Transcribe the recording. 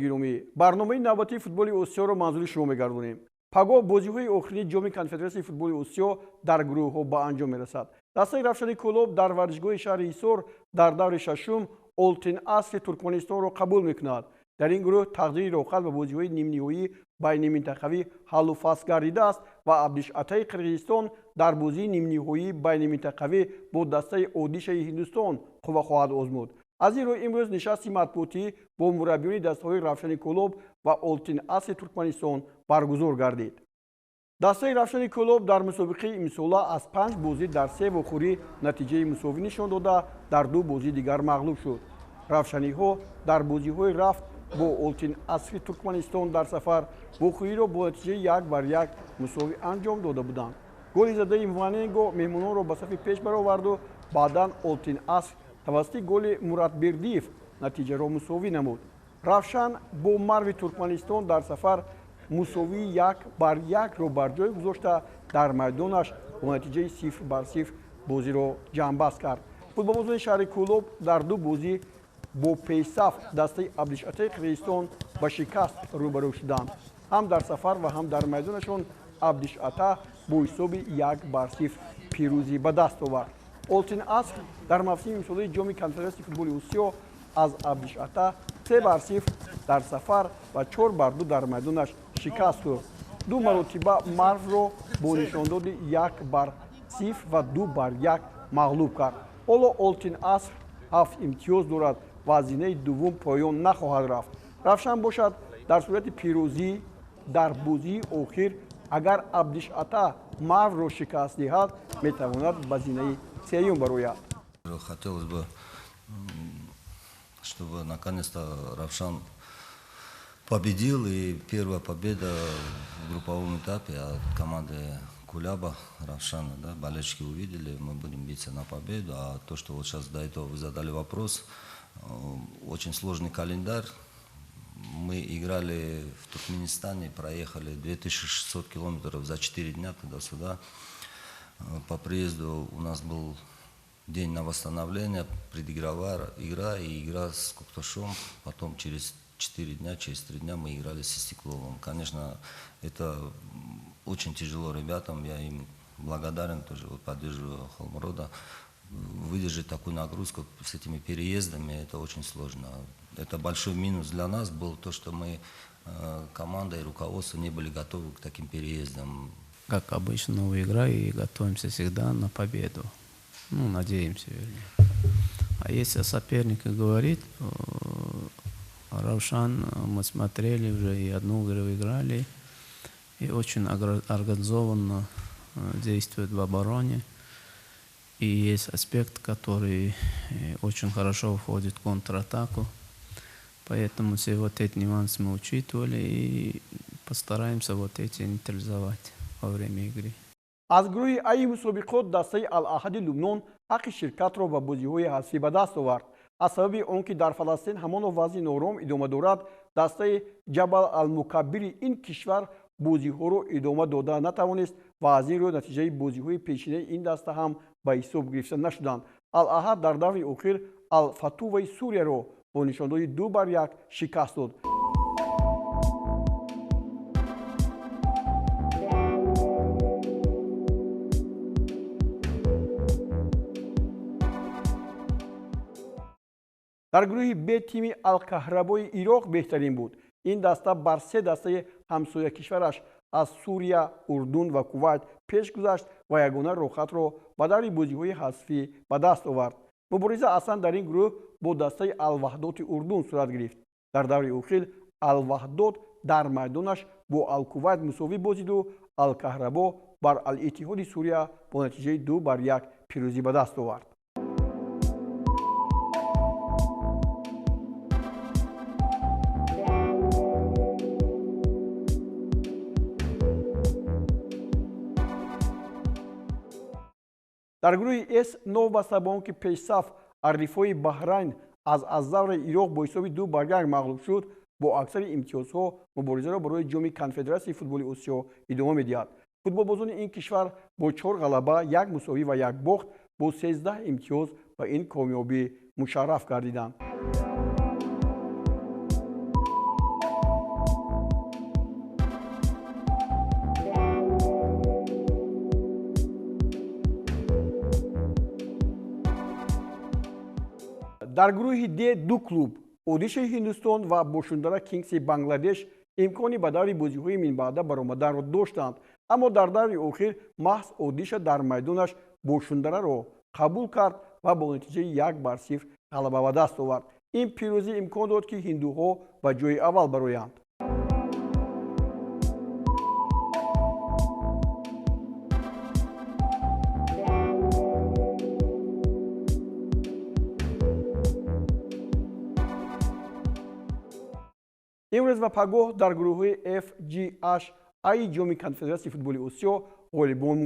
گیرومی برنامه نوبتی فوتبال آسیا رو منظور شما می‌گردونیم. پگاه بازی‌های آخرین جام کنفدراسیون فوتبال آسیا در گروه‌ها به انجام می‌رسد. دسته رفشانی کلوب در ورزشگاه شهر ایسور در دور ششم اولتین اصل ترکمنستان را قبول می‌کند. در این گروه تقدیر روخت و بازی‌های نیمه‌نهایی بین منطقوی حل و فصل گردیده است و عبدش عطای قرقیزستان در بازی نیمه‌نهایی بین منطقوی با دسته اودیش هندوستان قوه خواهد آزمود. از این رو امروز نشستی مطبوعاتی با مربیان دسته‌های رفشانی کلوب و اولتین اصل ترکمنستان برگزار گردید. دسته رفشانی کلوب در مسابقه امساله از 5 بازی در 3 واخوری نتیجه مساوی نشان داده در 2 بازی دیگر مغلوب شد. رفشانی‌ها در بازی‌های رفت با اولتین اصل ترکمنستان در سفر واخوری را با نتیجه 1-1 مساوی انجام داده بودند. گل زده وانینگو مهمانان را به صف پیش برآورد و بعداً اولتین اصل توسط گل مراد بردیف نتیجه را مساوی نمود. رفشان با مرو ترکمنستان در سفر مساوی 1-1 را بر جای گذاشته در میدانش با نتیجه 0-0 بازی را جمع‌بست کرد. فوتبالبازان شهر کلوب در 2 بازی با پیصف دسته عبدش عطای قرقیزستان با شکست روبرو شدند. هم در سفر و هم در میدانشان عبدش عطا با حساب 1-0 پیروزی به دست آورد. اولتین اصل در موسم امساله جام کنفدراسیون فوتبال آسیا از عبدش عطا 3-0 در سفر و 4-2 در میدانش شکست خورد. 2 مرتبه مرو را با نشانداد 1-0 و 2-1 مغلوب کرد. حالا اولتین اصل 7 امتیاز دارد و از زینه دوم پایان نخواهد رفت. رفشان باشد در صورت پیروزی در بازی آخر اگر عبدش عطا مرو را شکست دهد میتواند به زینه سوم برآید. Хотелось бы, чтобы наконец-то Равшан победил. И первая победа в групповом этапе от команды Куляба, Равшана. Да, болельщики увидели, мы будем биться на победу. А то, что вот сейчас до этого вы задали вопрос, очень сложный календарь. Мы играли в Туркменистане, проехали 2600 километров за 4 дня туда-сюда. По приезду у нас был день на восстановление, предигровая игра и игра с Кокташом. Потом через 4 дня, через 3 дня мы играли с Истекловым. Конечно, это очень тяжело ребятам, я им благодарен, тоже вот поддерживаю Холмрода. Выдержать такую нагрузку с этими переездами, это очень сложно. Это большой минус для нас был то, что мы, команда и руководство, не были готовы к таким переездам. Как обычно, новая игра и готовимся всегда на победу. Ну, надеемся, вернее. А если о сопернике говорить, Равшан мы смотрели уже и одну игру играли, и очень организованно действует в обороне. И есть аспект, который очень хорошо входит в контратаку. Поэтому все вот эти нюансы мы учитывали и постараемся вот эти нейтрализовать во время игры. از گروه ای مسابقات دسته الاحد لبنان حق شرکت را به بازی‌های حذفی به دست آورد. از سبب آنکه در فلسطین همان وضع نارام ادامه دارد، دسته جبل المکبر این کشور بازی‌ها را ادامه داده نتوانست و از این رو نتیجه بازی‌های پیشینه این دسته هم به حساب گرفته نشدند. الاحد در دور اخیر الفتوح سوریه را با نشاندهی 2-1 شکست داد. در گروه ب تیم الکهربای عراق بهترین بود. این دسته بر 3 دسته همسایه کشورش از سوریه، اردن و کویت پیش گذشت و یگانه راحت را به دور بازی‌های حذفی به دست آورد. مبارزه اصلا در این گروه با دسته الوحدات اردن صورت گرفت. در دور اخیر الوحدات در میدانش با الکویت مساوی بازید و الکهربا بر الاتحاد سوریه با نتیجه 2-1 پیروزی به دست آورد. در گروه اس نو بسته با آنکه پیش‌صف الرفاه بحرین از دور عراق با حساب 2-1 مغلوب شد، با اکثر امتیازها مبارزه را برای جام کنفدراسیون فوتبال آسیا ادامه می‌دهد. فوتبالبازان این کشور با 4 غلبه، 1 مساوی و 1 باخت با 13 امتیاز به این کامیابی مشرف گردیدند. дар гурӯҳи Д ду клуб Одиши Ҳиндустон ва Бошундара Кингси Бангладеш имкони ба даври бозиҳои минбаъда баромаданро доштанд, аммо дар даври охир маҳз Одиша дар майдонаш Бошундараро қабул кард ва бо натиҷаи 1-0 ғалаба ба даст овард. Ин пирӯзӣ имкон дод, ки ҳиндуҳо ба ҷойи аввал бароянд. имрӯз ва пагоҳ дар гурӯҳҳои F, G, H, I ҷоми конфедератсияи футболи Осиё ғолибон